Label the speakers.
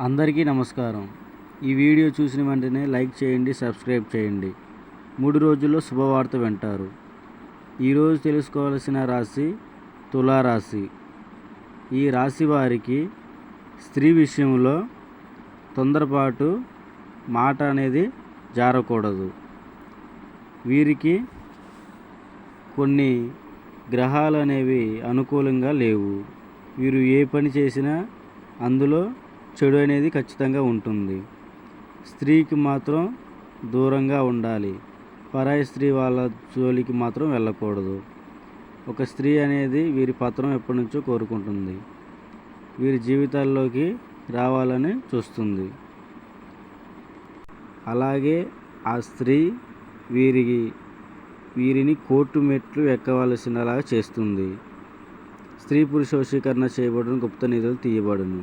Speaker 1: అందరికీ నమస్కారం. ఈ వీడియో చూసిన వెంటనే లైక్ చేయండి, సబ్స్క్రైబ్ చేయండి. 3 రోజుల్లో శుభవార్త వింటారు. ఈరోజు తెలుసుకోవాల్సిన రాశి తులారాశి. ఈ రాశి వారికి స్త్రీ విషయంలో తొందరపాటు మాట అనేది జారకూడదు. వీరికి కొన్ని గ్రహాలు అనేవి అనుకూలంగా లేవు. వీరు ఏ పని చేసినా అందులో చెడు అనేది ఖచ్చితంగా ఉంటుంది. స్త్రీకి మాత్రం దూరంగా ఉండాలి. పరాయి స్త్రీ వాళ్ళ జోలికి మాత్రం వెళ్ళకూడదు. ఒక స్త్రీ అనేది వీరి పత్రం ఎప్పటి నుంచో కోరుకుంటుంది. వీరి జీవితాల్లోకి రావాలని చూస్తుంది. అలాగే ఆ స్త్రీ వీరిని కోర్టు మెట్లు ఎక్కవలసినలాగా చేస్తుంది. స్త్రీ పురుష వశీకరణ చేయబడును, గుప్త నిధులు తీయబడును.